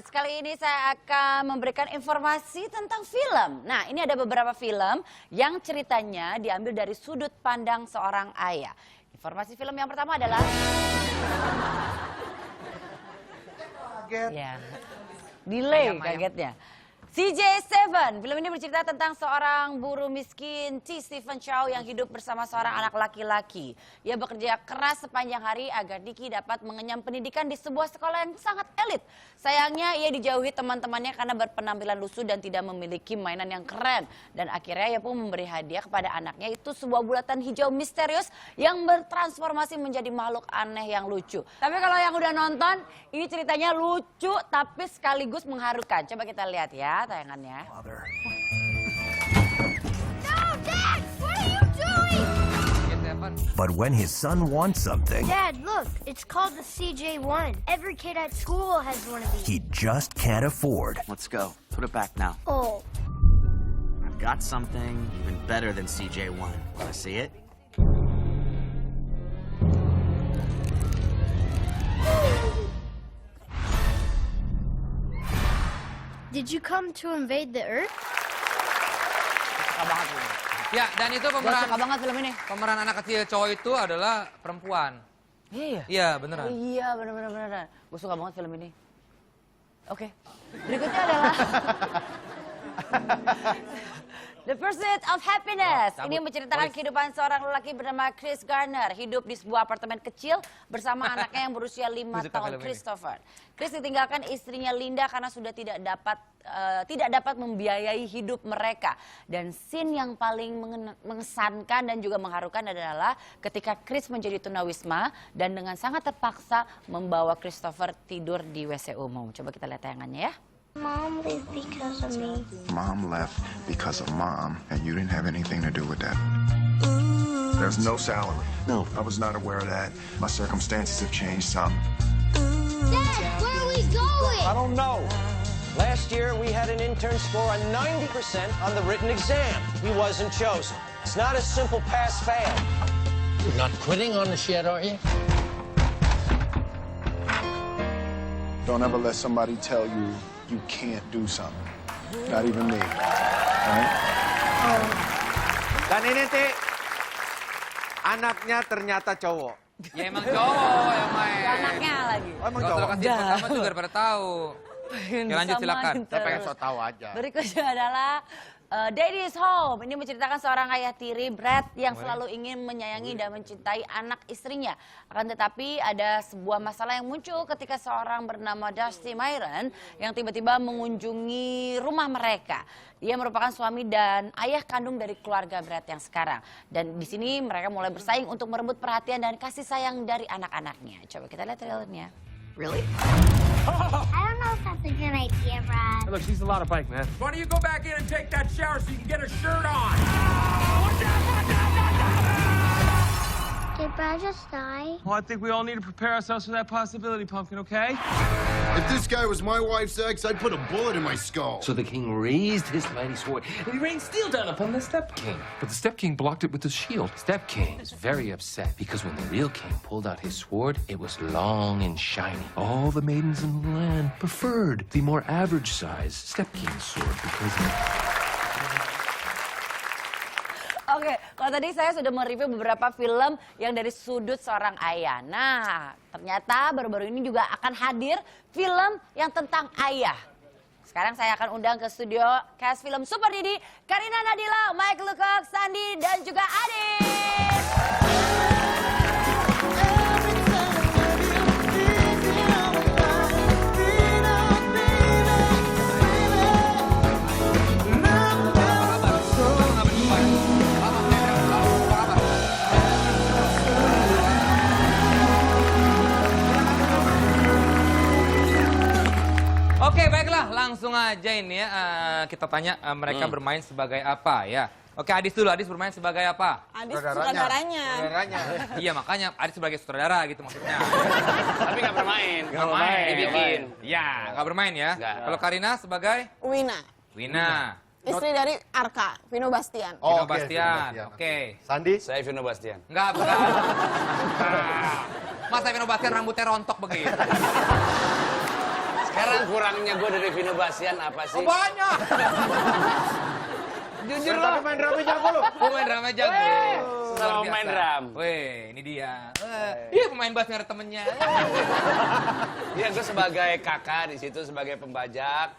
Viewers, kali ini saya akan memberikan informasi tentang film. Nah, ini ada beberapa film yang ceritanya diambil dari sudut pandang seorang ayah. Informasi film yang pertama adalah... Kaget. Ya, delay kagetnya. CJ7, film ini bercerita tentang seorang buruh miskin, T. Stephen Chow yang hidup bersama seorang anak laki-laki. Ia bekerja keras sepanjang hari agar Dicky dapat mengenyam pendidikan di sebuah sekolah yang sangat elit. Sayangnya ia dijauhi teman-temannya karena berpenampilan lusuh dan tidak memiliki mainan yang keren. Dan akhirnya ia pun memberi hadiah kepada anaknya, itu sebuah bulatan hijau misterius yang bertransformasi menjadi makhluk aneh yang lucu. Tapi kalau yang udah nonton, ini ceritanya lucu tapi sekaligus mengharukan. Coba kita lihat ya tayangannya. No, Dad! What are you doing? But when his son wants something, Dad, look. It's called the CJ1. Every kid at school has one of these. he just can't afford. Let's go. Put it back now. Oh. I've got something even better than CJ1. Want to see it? Did you come to invade the Earth? Suka banget film. Ya, dan itu Gue suka banget film ini. pemeran anak kecil cowok itu adalah perempuan. Iya. Iya, beneran. Oh iya, benar-benar. Gue suka banget film ini. Oke. Berikutnya adalah The Pursuit of Happiness. Ini menceritakan kehidupan seorang lelaki bernama Chris Garner. Hidup di sebuah apartemen kecil bersama anaknya yang berusia 5 tahun, Christopher. Chris ditinggalkan istrinya Linda karena sudah tidak dapat membiayai hidup mereka. Dan scene yang paling mengesankan dan juga mengharukan adalah ketika Chris menjadi tunawisma dan dengan sangat terpaksa membawa Christopher tidur di WC umum. Coba kita lihat tayangannya ya. Mom left because of me. Mom left because of Mom, and you didn't have anything to do with that. There's no salary. No. I was not aware of that. My circumstances have changed some. Dad, where are we going? I don't know. Last year, we had an intern score on 90% on the written exam. He wasn't chosen. It's not a simple pass-fail. You're not quitting on the shit, are you? Don't ever let somebody tell you you can't do something. Not even me. All right? Dan ini, Ti, anaknya ternyata cowok. Ya emang cowok yang main. Anaknya lagi. Oh, emang Kalau cowok? kasih info sama juga daripada tahu. Ya lanjut silakan. Saya pengen so tahu aja. Berikutnya adalah Daddy's Home. Ini menceritakan seorang ayah tiri, Brad, yang selalu ingin menyayangi dan mencintai anak istrinya. Akan tetapi ada sebuah masalah yang muncul ketika seorang bernama Dusty Myron yang tiba-tiba mengunjungi rumah mereka. Dia merupakan suami dan ayah kandung dari keluarga Brad yang sekarang. Dan di sini mereka mulai bersaing untuk merebut perhatian dan kasih sayang dari anak-anaknya. Coba kita lihat trailernya. Really? I don't know if that's a good idea, Brad. Look, she's a lot of bike, man. Why don't you go back in and take that shower so you can get a shirt on? Did Brad just die? Well, I think we all need to prepare ourselves for that possibility, Pumpkin, okay? If this guy was my wife's ex, I'd put a bullet in my skull. So the king raised his mighty sword, and he rained steel down upon the Step King. But the Step King blocked it with his shield. Step King is very upset because when the real king pulled out his sword, it was long and shiny. All the maidens in the land preferred the more average size Step King's sword because Oke, kalau tadi saya sudah mereview beberapa film yang dari sudut seorang ayah. Nah, ternyata baru-baru ini juga akan hadir film yang tentang ayah. Sekarang saya akan undang ke studio cast film Super Didi, Karina Nadila, Mike Lecoq, Sandi, dan juga Adit. Oke, baiklah, langsung aja ini ya kita tanya mereka bermain sebagai apa ya. Oke, Adis dulu. Adis bermain sebagai apa? Adit sutradaranya. Iya, makanya Adis sebagai sutradara gitu maksudnya. Tapi nggak bermain. Nggak bermain. Dibikin. Ya, nggak bermain ya. Nggak. Kalau Karina sebagai Wina, Wina. istri dari Arka, Vino Bastian. Vino oke, Bastian. Vino Bastian. Oke. Sandi? Saya Vino Bastian. Enggak, bukan. Masa Vino Bastian rambutnya rontok begitu? Sekarang kurangnya gue dari Vino Bastian apa sih? Oh, banyak. Jujur Tapi lo. main drama jago lo. Gue main drama jago. Selalu Luar main biasa. drum. Weh, ini dia. Iya pemain bass nggak ada temennya. Iya, gue sebagai kakak di situ sebagai pembajak.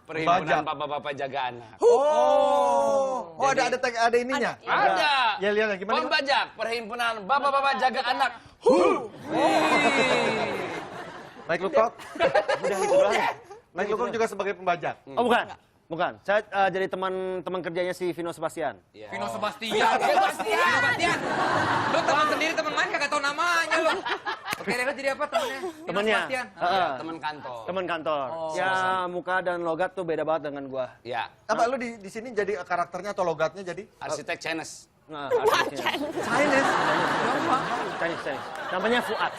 Perhimpunan bapak-bapak jaga anak. Oh, ada ininya. Ada. Ya lihat gimana? Pembajak perhimpunan bapak-bapak jaga anak. Mike Lukok. Udah itu doang. Mike Lukok juga sebagai pembajak. Oh bukan, bukan. Saya jadi teman kerjanya si Vino Sebastian. Vino Sebastian. Vino Sebastian. Lo teman sendiri, teman main kagak tahu namanya lo. Oke, lo jadi apa temennya? Temennya. Sebastian. Teman kantor. Teman kantor. Ya muka dan logat tuh beda banget dengan gua. Ya. Apa lu di sini jadi karakternya atau logatnya jadi? Arsitek Chinese. Nah, artisnya. Chinese. Chinese. Namanya Fuad.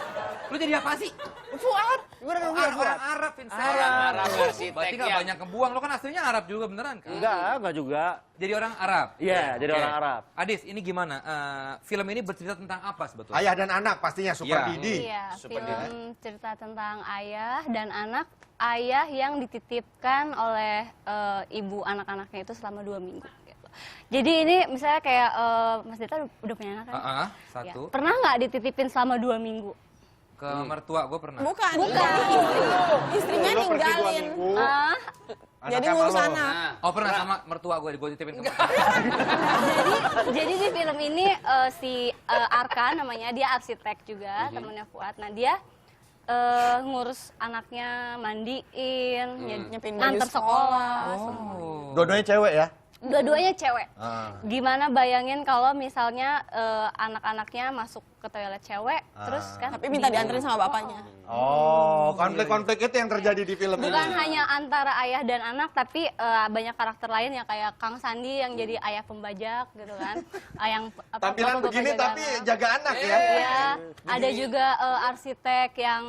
Lu jadi apa sih? Fuad. Gua Orang Arab, Vincent. Arab Berarti arsitek nggak ya. banyak kebuang. Lo kan aslinya Arab juga beneran kan? Enggak juga. Jadi orang Arab? Iya, jadi Oke. orang Arab. Adis, ini gimana? Film ini bercerita tentang apa sebetulnya? Ayah dan anak pastinya Super Iya. Didi. Iya, Super film cerita tentang ayah dan anak. Ayah yang dititipkan oleh ibu anak-anaknya itu selama 2 minggu. Gitu. Jadi ini misalnya kayak Mas Dita udah punya anak kan? Satu. Ya. Pernah nggak dititipin selama 2 minggu? Ke mertua gue pernah. Bukan. Istrinya Lu pergi 2 ninggalin. minggu. Ah, Jadi Anaknya ngurus sama lo. anak. Oh pernah sama mertua gue titipin ke mertua. jadi di film ini si Arka namanya, dia arsitek juga, temennya Fuad. Nah dia ngurus anaknya, mandiin, Nyiapin baju nganter sekolah. Oh. Dua-duanya cewek ya? Dua-duanya cewek. Ah. Gimana bayangin kalau misalnya anak-anaknya masuk ke toilet cewek, terus kan Tapi minta bingung. dianterin sama bapaknya. Oh, konflik-konflik itu yang terjadi di film Bukan ini. hanya antara ayah dan anak, tapi banyak karakter lain yang kayak Kang Sandi yang jadi ayah pembajak gitu kan. Yang Tampilan bapak-bapak begini jaga tapi anak. jaga anak ya. Iya, ada juga arsitek yang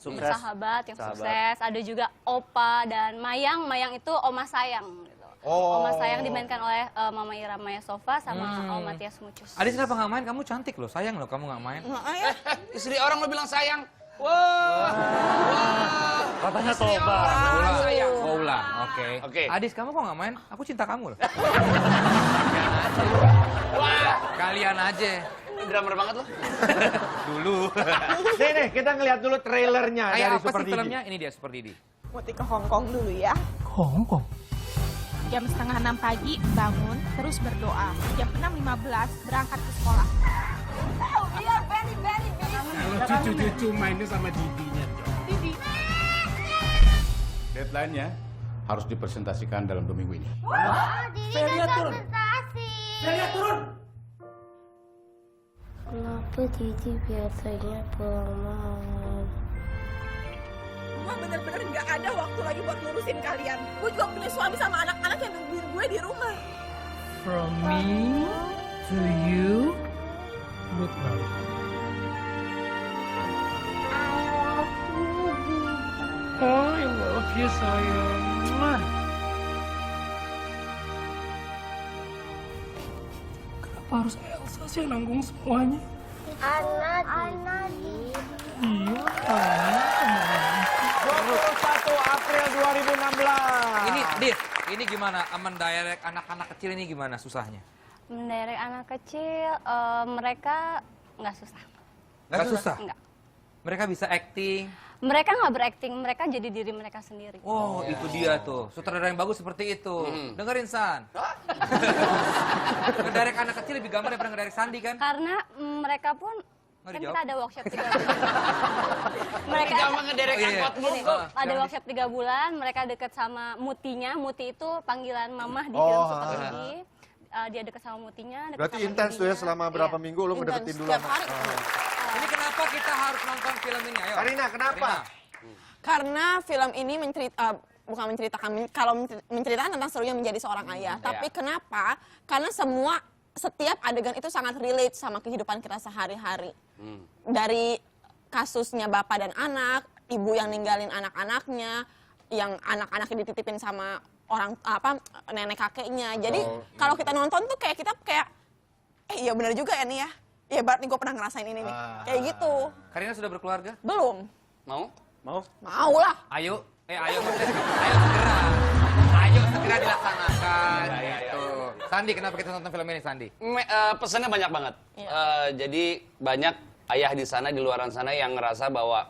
Sukses. sahabat yang Sahabat. sukses, ada juga Opa dan Mayang. Mayang itu Oma Sayang gitu. Oh. Oma Sayang dimainkan oleh Mama Ira Maya Sofa sama Om Matias Mucus. Adis kenapa nggak main? Kamu cantik loh, sayang loh kamu nggak main. Istri orang lo bilang sayang. Wah. Katanya toba. Oh ulang, oke. Oke. Adis kamu kok nggak main? Aku cinta kamu loh. Wah. Kalian aja. Ini drummer banget lo. Dulu. Nih, kita ngeliat dulu trailernya Kayak dari apa Super sih Didi. filmnya? Ini dia Super Didi. Muti ke Hong Kong dulu ya. Jam 5:30 pagi bangun, terus berdoa. Jam 6:15 berangkat ke sekolah. Cucu-cucu mainnya sama Didinya. Didi. Deadline-nya harus dipresentasikan dalam 2 minggu ini. Felia turun. Felia turun! Kenapa Didi biasanya pulang malam? Gue bener-bener gak ada waktu lagi buat ngurusin kalian. Gue juga punya suami sama anak-anak yang nungguin gue di rumah. From me to you, good night. Oh, I love you, sayang. Mwah. Kenapa harus Elsa sih yang nanggung semuanya? Anak. Iya, kan. 21 April 2016. Ini, Dis, ini gimana? Mendirect anak-anak kecil ini gimana susahnya? Mendirect anak kecil, mereka nggak susah. Nggak susah? Nggak. Mereka bisa acting. Mereka nggak berakting, mereka jadi diri mereka sendiri. Oh, itu dia tuh. Sutradara yang bagus seperti itu. Dengerin, San. Ngedirect anak kecil lebih gampang daripada ngedirect Sandi kan? Karena mereka pun Nggak kan dijawab. kita ada workshop 3 bulan. mereka Gampang ngederek Iya. angkot gini, mulu. ada workshop 3 bulan, mereka deket sama Mutinya. Muti itu panggilan mamah di Oh, film Super Didi. Dia deket sama Mutinya. Deket Berarti sama intens tuh ya Didinya. selama berapa Iya. minggu lu ngedeketin dulu Setiap sama. hari. Ini kenapa kita harus nonton film ini? Ayo. Karina, kenapa? Karena film ini bukan menceritakan, kalau menceritakan tentang serunya menjadi seorang ayah. Tapi kenapa? Karena setiap adegan itu sangat relate sama kehidupan kita sehari-hari. Dari kasusnya bapak dan anak, ibu yang ninggalin anak-anaknya, yang anak-anaknya dititipin sama nenek kakeknya. Jadi kalau kita nonton tuh kayak kita iya benar juga ya nih ya. Ya berarti gue pernah ngerasain ini nih. Kayak gitu. Karina sudah berkeluarga? Belum. Mau? Mau? Mau lah. Ayo. Ayo segera. Ayo segera dilaksanakan. Gitu. Sandi, kenapa kita nonton film ini, Sandi? Pesannya banyak banget. Jadi banyak ayah di sana, di luaran sana yang ngerasa bahwa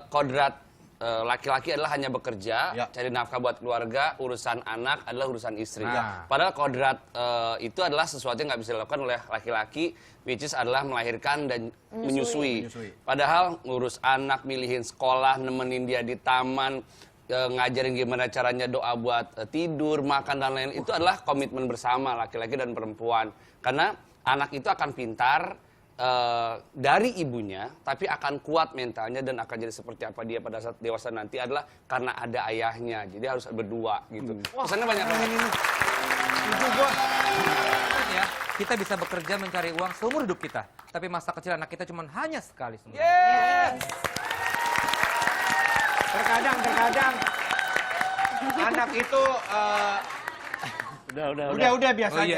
kodrat laki-laki adalah hanya bekerja, cari nafkah buat keluarga, urusan anak adalah urusan istri. Padahal kodrat itu adalah sesuatu yang nggak bisa dilakukan oleh laki-laki, which is adalah melahirkan dan menyusui. Padahal ngurus anak, milihin sekolah, nemenin dia di taman, ngajarin gimana caranya doa buat tidur, makan, dan lain-lain, itu adalah komitmen bersama laki-laki dan perempuan. Karena anak itu akan pintar dari ibunya, tapi akan kuat mentalnya dan akan jadi seperti apa dia pada saat dewasa nanti adalah karena ada ayahnya. Jadi harus berdua gitu. Pesannya banyak banget. Ya, kita bisa bekerja mencari uang seumur hidup kita, tapi masa kecil anak kita cuma hanya sekali semua. Terkadang anak itu udah biasa aja.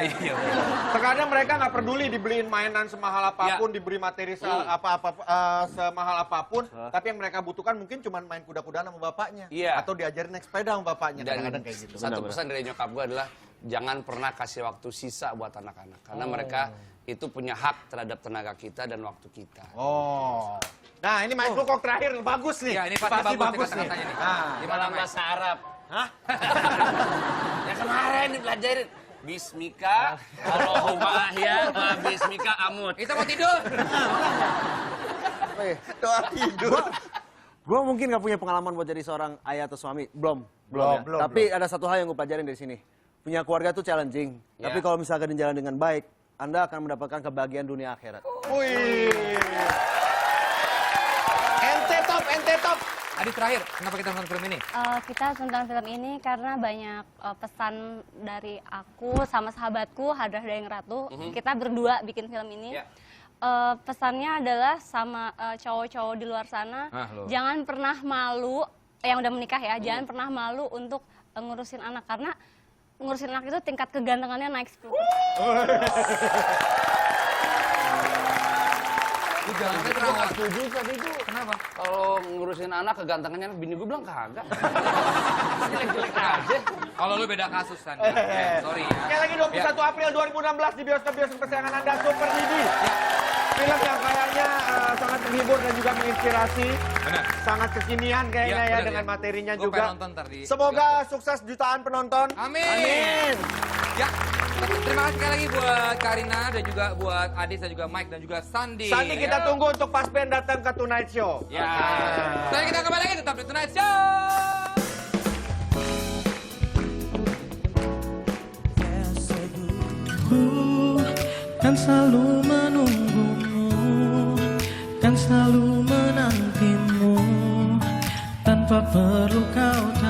Terkadang mereka nggak peduli dibeliin mainan semahal apapun, diberi materi semahal apapun, tapi yang mereka butuhkan mungkin cuma main kuda-kudaan sama bapaknya, atau diajarin naik sepeda sama bapaknya. Kadang-kadang kayak gitu. Satu pesan dari nyokap gue adalah jangan pernah kasih waktu sisa buat anak-anak, karena mereka itu punya hak terhadap tenaga kita dan waktu kita. Nah, ini Mike Lukok terakhir bagus nih. Ya, ini pasti bagus nih. Gimana bahasa Arab? Hah? Ya kemarin dipelajarin. Bismika, Allahumma ahya, bismika amut. Kita mau tidur. Doa tidur. Gue mungkin gak punya pengalaman buat jadi seorang ayah atau suami. Belum. Tapi ada satu hal yang gue pelajarin dari sini. Punya keluarga tuh challenging. Tapi kalau misalkan jalan dengan baik, Anda akan mendapatkan kebahagiaan dunia akhirat. Wih. Ente top. Adi terakhir, kenapa kita nonton film ini? Kita nonton film ini karena banyak pesan dari aku sama sahabatku, Hadrah Dayang Ratu. Kita berdua bikin film ini. Pesannya adalah sama cowok-cowok di luar sana, jangan pernah malu, yang udah menikah ya, jangan pernah malu untuk ngurusin anak. Karena ngurusin anak itu tingkat kegantengannya naik 10%. Jangan terlalu setuju tadi itu. Kenapa? Kalau ngurusin anak kegantengannya bini gue bilang kagak. Jelek-jelek aja. Kalau lu beda kasus, Sandi. Sorry ya. Sekali lagi 21 April 2016 di bioskop-bioskop kesayangan Anda, Super Didi. Film yang kayaknya sangat menghibur dan juga menginspirasi. Sangat kekinian kayaknya ya dengan materinya juga. Semoga sukses jutaan penonton. Amin. Ya, terima kasih sekali lagi buat Karina dan juga buat Adis dan juga Mike dan juga Sandi. Sandi kita tunggu untuk pas band datang ke Tonight Show. Ya. Setelah kita kembali lagi tetap di Tonight Show. Kan selalu menunggumu, kan selalu menantimu, tanpa perlu kau tahu.